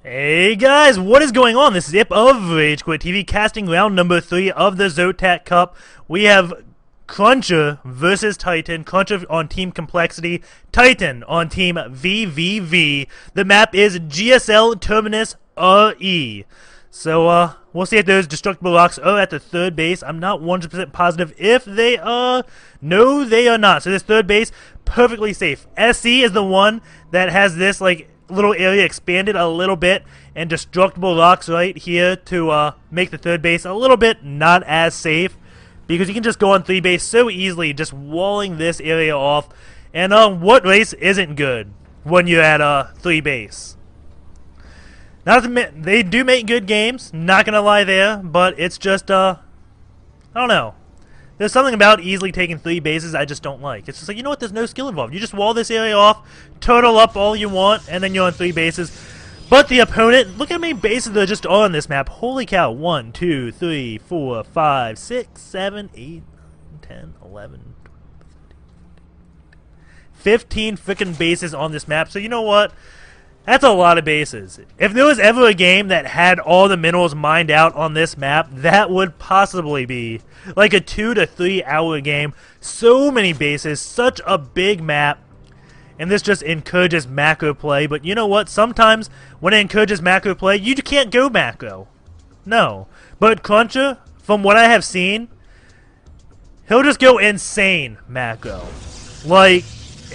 Hey guys, what is going on? This is Ip of RageQuitTV casting round number 3 of the ZOTAC Cup. We have Cruncher versus Titan. Cruncher on Team Complexity, Titan on Team vVv. The map is GSL Terminus RE. So, we'll see if those destructible rocks are at the third base. I'm not 100% positive if they are. No, they are not. So this third base, perfectly safe. SC is the one that has this, little area expanded a little bit, and destructible rocks right here to make the third base a little bit not as safe, because you can just go on 3 base so easily, just walling this area off. And what race isn't good when you're at 3 base? Not to they do make good games, not gonna lie there, but it's just I don't know. There's something about easily taking 3 bases I just don't like. It's just like, you know what, there's no skill involved. You just wall this area off, turtle up all you want, and then you're on 3 bases. But the opponent, look how many bases there just are on this map. Holy cow. 1, 2, 3, 4, 5, 6, 7, 8, 10, 11, 15 freaking bases on this map. So you know what? That's a lot of bases. If there was ever a game that had all the minerals mined out on this map, that would possibly be like a 2 to 3 hour game. So many bases, such a big map, and this just encourages macro play. But you know what? Sometimes when it encourages macro play, you can't go macro. No. But Cruncher, from what I have seen, he'll just go insane macro. Like,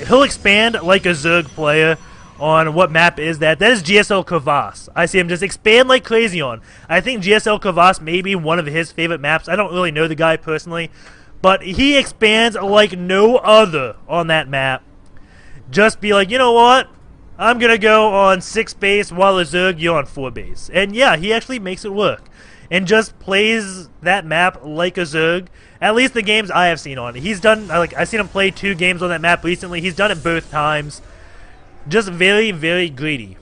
he'll expand like a Zerg player. On what map is that? That is GSL Crevasse. I see him just expand like crazy on. I think GSL Crevasse may be one of his favorite maps. I don't really know the guy personally, but he expands like no other on that map. Just be like, you know what? I'm going to go on 6 base while a Zerg, you're on 4 base. And yeah, he actually makes it work. And just plays that map like a Zerg. At least the games I have seen on it. He's done, I've seen him play 2 games on that map recently. He's done it both times. Just very, very greedy.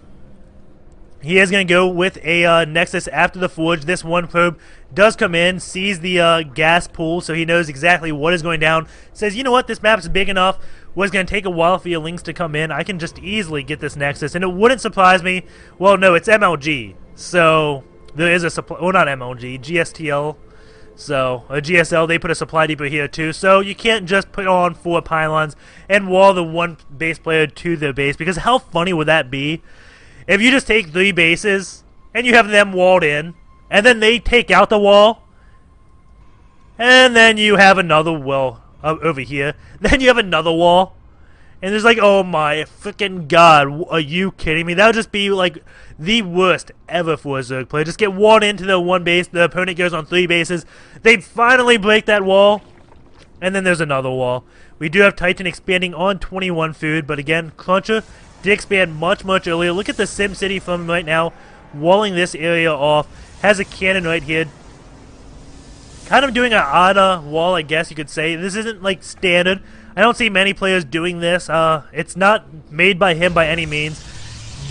He is going to go with a Nexus after the Forge. This one probe does come in, sees the gas pool, so he knows exactly what is going down. Says, you know what, this map is big enough. It's going to take a while for your links to come in. I can just easily get this Nexus, and it wouldn't surprise me. Well, no, it's MLG. So, there is a supply, well, not MLG, GSTL. So, a GSL, they put a supply depot here too. So, you can't just put on 4 pylons and wall the one base player to the base. Because how funny would that be if you just take 3 bases and you have them walled in, and then they take out the wall, and then you have another wall over here. Then you have another wall. And there's like, oh my freaking god, are you kidding me? That would just be like the worst ever for a Zerg player. Just get walled into the 1 base, the opponent goes on 3 bases, they finally break that wall, and then there's another wall. We do have Titan expanding on 21 food, but again, Cruncher did expand much, much earlier. Look at the Sim City from him right now, walling this area off, has a cannon right here. Kind of doing an odd wall, I guess you could say. This isn't like standard. I don't see many players doing this. It's not made by him by any means.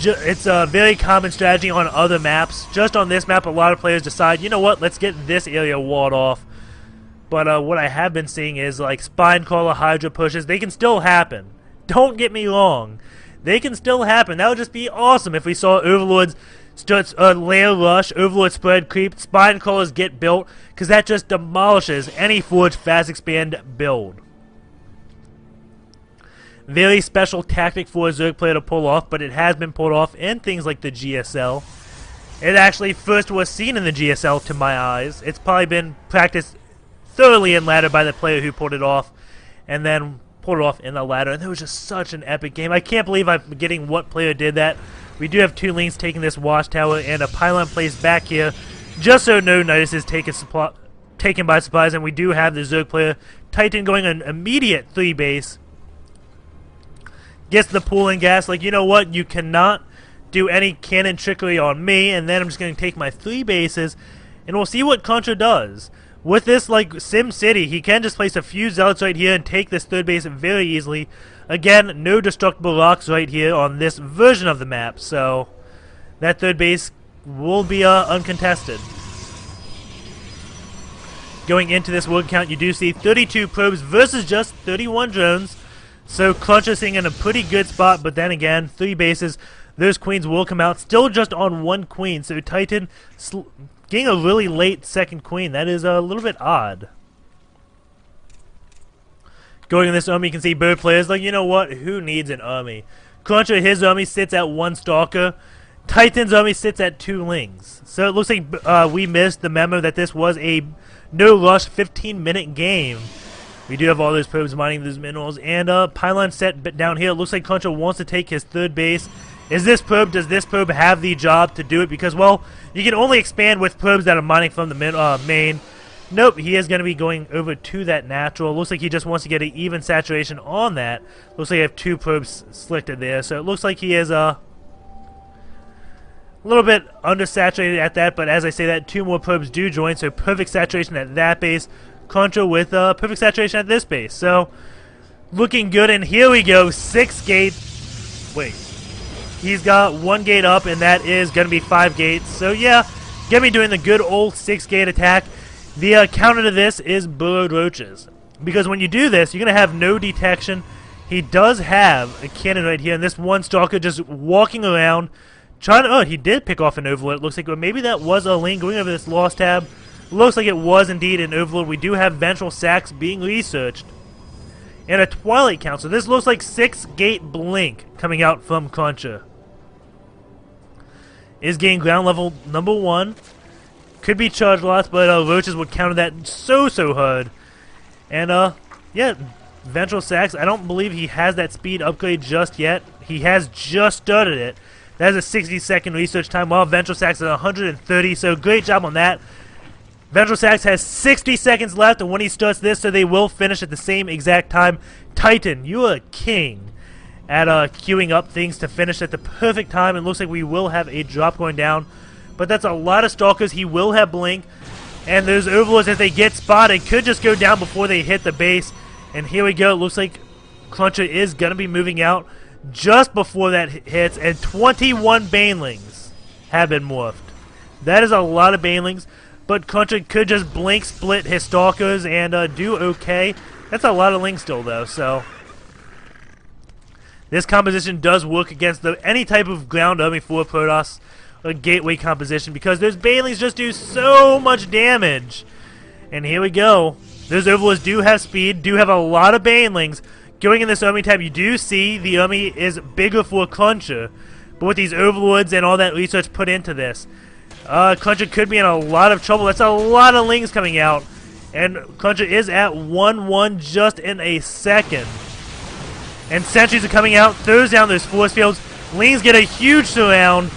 It's a very common strategy on other maps. Just on this map, a lot of players decide, you know what, let's get this area walled off. But what I have been seeing is like Spine Crawler, Hydra pushes. They can still happen. Don't get me wrong. They can still happen. That would just be awesome if we saw Overlords starts layer rush, Overlord spread creep, Spine Crawlers get built, because that just demolishes any Forge fast expand build. Very special tactic for a Zerg player to pull off, but it has been pulled off in things like the GSL. It actually first was seen in the GSL to my eyes. It's probably been practiced thoroughly in ladder by the player who pulled it off, and then pulled it off in the ladder. And it was just such an epic game. I can't believe I'm forgetting what player did that. We do have 2 links taking this watchtower and a pylon placed back here, just so no Nidus is taken by surprise. And we do have the Zerg player Titan going an immediate 3 base. Gets the pool and gas, like, you know what, you cannot do any cannon trickery on me, and then I'm just going to take my 3 bases, and we'll see what Cruncher does. With this, like, Sim City, he can just place a few zealots right here and take this 3rd base very easily. Again, no destructible rocks right here on this version of the map, so that 3rd base will be uncontested. Going into this word count, you do see 32 probes versus just 31 drones. So Cruncher sitting in a pretty good spot, but then again, 3 bases those queens will come out. Still just on one queen, so Titan getting a really late second queen. That is a little bit odd. Going in this army, you can see both players like, you know what? Who needs an army? Cruncher, his army sits at 1 stalker. Titan's army sits at 2 lings. So it looks like we missed the memo that this was a no-rush 15-minute game. We do have all those probes mining those minerals. And pylon set down here. It looks like Cruncher wants to take his 3rd base. Does this probe have the job to do it? Because, well, you can only expand with probes that are mining from the main. Nope, he is going to be going over to that natural. Looks like he just wants to get an even saturation on that. Looks like I have 2 probes selected there. So it looks like he is a little bit undersaturated at that. But as I say that, 2 more probes do join. So perfect saturation at that base. Cruncher with perfect saturation at this base. So looking good. And here we go. 6 gates. Wait. He's got 1 gate up, and that is going to be 5 gates. So yeah, going to be doing the good old 6-gate attack. The counter to this is burrowed roaches. Because when you do this, you're going to have no detection. He does have a cannon right here, and this 1 stalker just walking around, trying to... Oh, he did pick off an overlord, it looks like. But maybe that was a lane going over this lost tab. Looks like it was indeed an overlord. We do have ventral sacks being researched. And a twilight count. So this looks like 6-gate blink coming out from Cruncher. Is getting ground level number 1. Could be charge loss, but roaches would counter that so hard. And yeah, ventral sacks. I don't believe he has that speed upgrade just yet. He has just started it. That is a 60-second research time, while ventral sacks at 130. So great job on that. Ventral sacks has 60 seconds left, and when he starts this, so they will finish at the same exact time. Titan, you are a king at queuing up things to finish at the perfect time. It looks like we will have a drop going down. But that's a lot of stalkers. He will have blink. And those overlords, if they get spotted, could just go down before they hit the base. And here we go. It looks like Cruncher is going to be moving out just before that hits. And 21 banelings have been morphed. That is a lot of banelings. But Cruncher could just blink split his stalkers and do okay. That's a lot of lings still, though. So this composition does work against any type of ground army for Protoss. A gateway composition, because those banelings just do so much damage. And here we go. Those overlords do have speed, do have a lot of banelings. Going in this army tab, you do see the army is bigger for Cruncher. But with these overlords and all that research put into this, Cruncher could be in a lot of trouble. That's a lot of lings coming out. And Cruncher is at 1-1 just in a second. And sentries are coming out, throws down those force fields. Lings get a huge surround.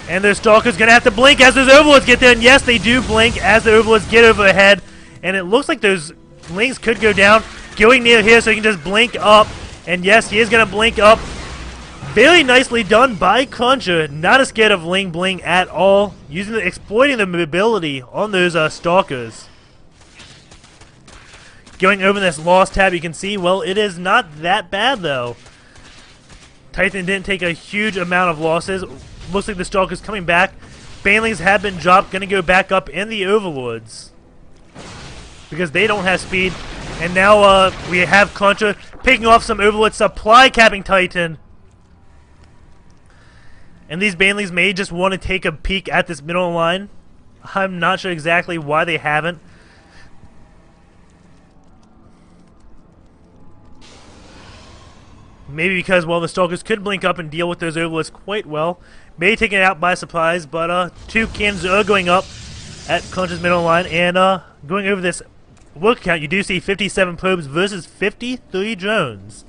And their stalker's going to have to blink as those overlords get there. And yes, they do blink as the overlords get overhead. And it looks like those lings could go down. Going near here so he can just blink up. And yes, he is going to blink up. Very nicely done by Cruncher. Not scared of ling bling at all. Exploiting the mobility on those stalkers. Going over this lost tab, you can see, well, it is not that bad though. Titan didn't take a huge amount of losses. Looks like the stalker's coming back. Banelings have been dropped. Going to go back up in the overlords because they don't have speed. And now we have Cruncher picking off some overlords, supply capping Titan. And these banelings may just want to take a peek at this middle line. I'm not sure exactly why they haven't. Maybe because, well, the stalkers could blink up and deal with those overlords quite well. Maybe taking it out by surprise, but 2 cannons are going up at Cruncher's middle line. And going over this work count, you do see 57 probes versus 53 drones.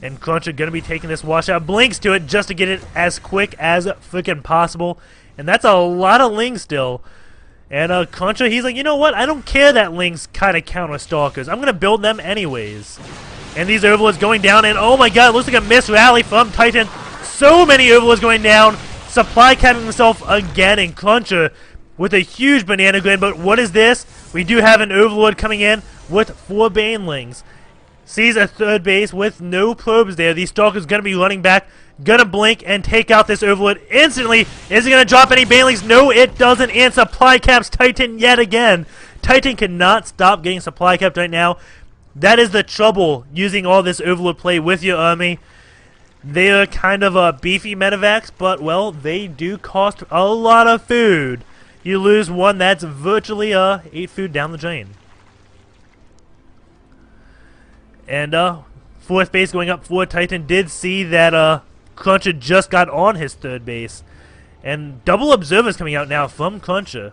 And Cruncher going to be taking this washout. Blinks to it just to get it as quick as freaking possible. And that's a lot of lings still. And Cruncher, he's like, you know what? I don't care that lings kind of counter stalkers. I'm going to build them anyways. And these overlords going down. And oh my god, it looks like a missed rally from Titan. So many overlords going down. Supply capping himself again. And Cruncher with a huge banana grid. But what is this? We do have an overlord coming in with 4 banelings. Sees a 3rd base with no probes there. These stalkers going to be running back. Going to blink and take out this overlord instantly. Is it going to drop any banelings? No, it doesn't. And supply caps Titan yet again. Titan cannot stop getting supply capped right now. That is the trouble using all this overlord play with your army. They are kind of a beefy medevacs, but, well, they do cost a lot of food. You lose one, that's virtually 8 food down the drain. And, fourth base going up for Titan did see that, Cruncher just got on his third base. And double observers coming out now from Cruncher.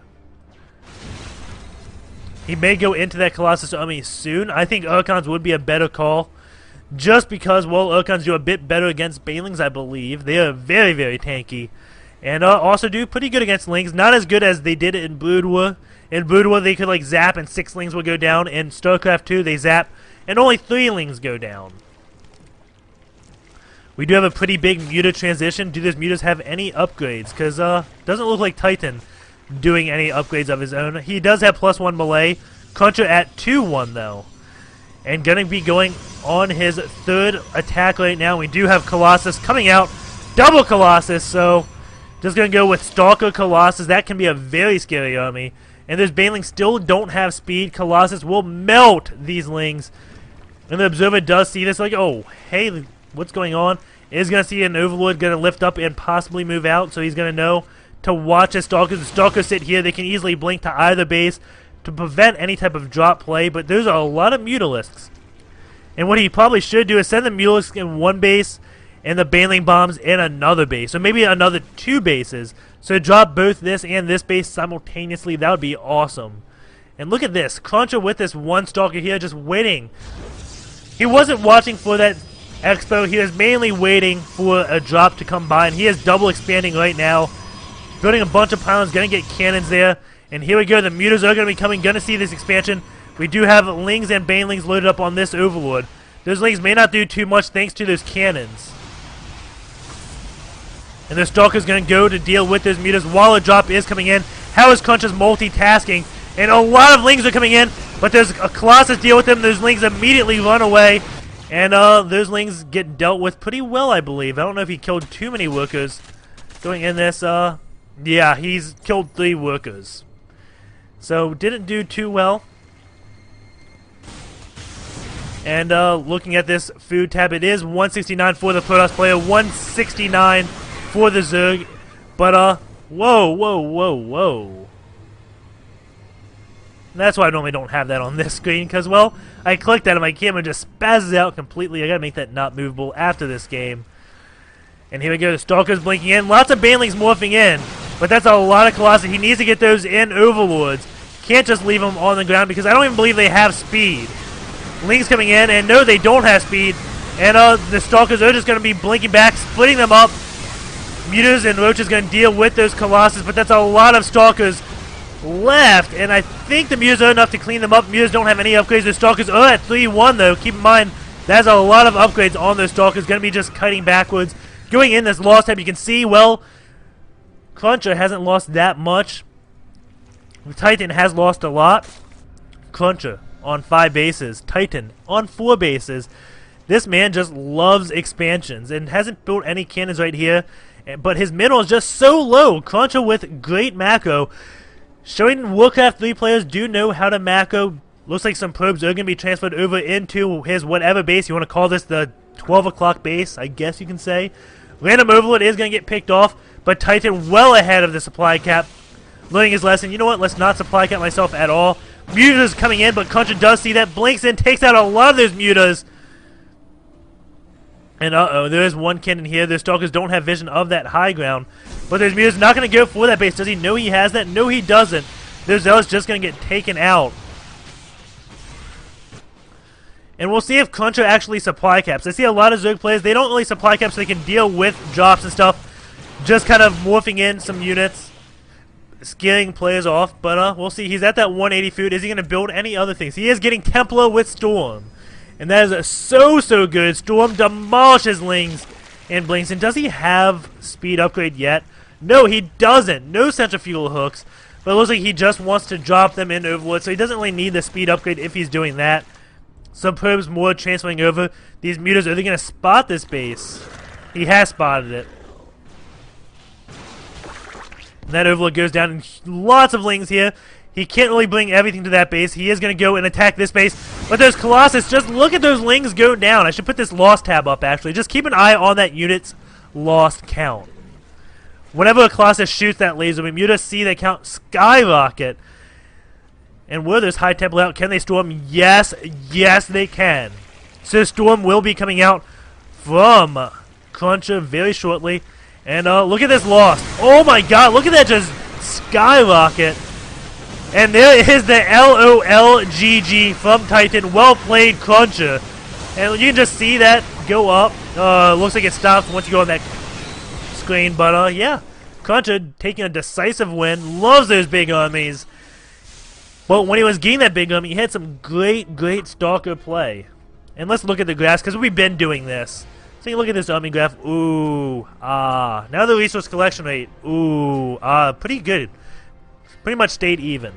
He may go into that Colossus army soon. I think Urkons would be a better call. Just because, well, Urkons do a bit better against Banelings, I believe. They are very, very tanky. And also do pretty good against Lings. Not as good as they did in Brood War. In Brood War, they could, like, zap and 6 Lings would go down. In StarCraft 2, they zap and only 3 Lings go down. We do have a pretty big muta transition. Do those mutas have any upgrades? Because, doesn't look like Titan doing any upgrades of his own. He does have +1 melee. Cruncher at 2-1, though. And gonna be going on his third attack right now. We do have Colossus coming out. Double Colossus, so just gonna go with Stalker Colossus. That can be a very scary army. And those Banelings still don't have speed. Colossus will melt these Lings. And the Observer does see this, like, oh, hey, what's going on? Is gonna see an Overlord gonna lift up and possibly move out, so he's gonna know to watch his Stalkers. The Stalkers sit here. They can easily blink to either base to prevent any type of drop play, but there's a lot of Mutalisks. And what he probably should do is send the Mutalisks in one base and the Baneling Bombs in another base. So maybe another 2 bases. So drop both this and this base simultaneously. That would be awesome. And look at this. Cruncher with this one Stalker here just waiting. He wasn't watching for that Expo. He was mainly waiting for a drop to come by. And he is double expanding right now. Building a bunch of pylons. Going to get cannons there. And here we go. The Mutas are going to be coming. Going to see this expansion. We do have Lings and Banelings loaded up on this Overlord. Those Lings may not do too much thanks to those cannons. And the Stalker's going to go to deal with those Mutas while a drop is coming in. How is Cruncher's multitasking? And a lot of Lings are coming in, but there's a Colossus deal with them. Those Lings immediately run away. And those Lings get dealt with pretty well, I believe. I don't know if he killed too many workers. Going in this, yeah, he's killed 3 workers. So, didn't do too well. And looking at this food tab, it is 169 for the Protoss player, 169 for the Zerg. But, whoa, whoa, whoa, whoa. And that's why I normally don't have that on this screen, because, well, I clicked at it, my camera just spazzes out completely. I gotta make that not movable after this game. And here we go, the Stalker's blinking in. Lots of Banelings morphing in, but that's a lot of Colossus. He needs to get those in Overlords. Can't just leave them on the ground, because I don't even believe they have speed. Lings coming in, and no, they don't have speed. And the Stalkers are just going to be blinking back, splitting them up. Mutas and Roaches going to deal with those Colossus, but that's a lot of Stalkers left. And I think the Mutas are enough to clean them up. Mutas don't have any upgrades. The Stalkers are at 3-1, though. Keep in mind, that's a lot of upgrades on those Stalkers. Going to be just cutting backwards. Going in this loss tab, you can see, well, Cruncher hasn't lost that much. Titan has lost a lot. Cruncher on 5 bases. Titan on 4 bases. This man just loves expansions and hasn't built any cannons right here. But his mineral is just so low. Cruncher with great macro. Showing Warcraft 3 players do know how to macro. Looks like some probes are going to be transferred over into his whatever base. You want to call this the 12 o'clock base, I guess you can say. Random Overlord is going to get picked off. But Titan well ahead of the supply cap. Learning his lesson. You know what? Let's not supply cap myself at all. Mutas coming in, but Cruncher does see that. Blinks in, takes out a lot of those Mutas. And uh-oh, there is one cannon here. The Stalkers don't have vision of that high ground. But there's Mutas not going to go for that base. Does he know he has that? No, he doesn't. There's Zealous just going to get taken out. And we'll see if Cruncher actually supply caps. I see a lot of Zerg players, they don't really supply cap so they can deal with drops and stuff. Just kind of morphing in some units. Scaring players off, but we'll see. He's at that 180 food. Is he going to build any other things? He is getting Templar with Storm. And that is so good. Storm demolishes Lings and blinks. And does he have speed upgrade yet? No, he doesn't. No centrifugal hooks. But it looks like he just wants to drop them in Overlord, so he doesn't really need the speed upgrade if he's doing that. Some probes more transferring over. These Mutas, are they going to spot this base? He has spotted it. And that Overlord goes down, and lots of Lings here. He can't really bring everything to that base. He is going to go and attack this base. But those Colossus, just look at those lings go down. I should put this lost tab up, actually. Just keep an eye on that unit's lost count. Whenever a Colossus shoots that laser beam, you just see the count skyrocket. And will those high tempo out? Can they storm? Yes, yes they can. So storm will be coming out from Cruncher very shortly. And look at this lost. Oh my god, look at that just skyrocket. And there is the LOLGG from Titan. Well played, Cruncher. And you can just see that go up. Looks like it stops once you go on that screen. But yeah, Cruncher taking a decisive win. Loves those big armies. But when he was getting that big army, he had some great stalker play. And let's look at the graphs, because we've been doing this. So you look at this army graph. Ooh, ah. Now the resource collection rate. Ooh, ah. Pretty good. Pretty much stayed even.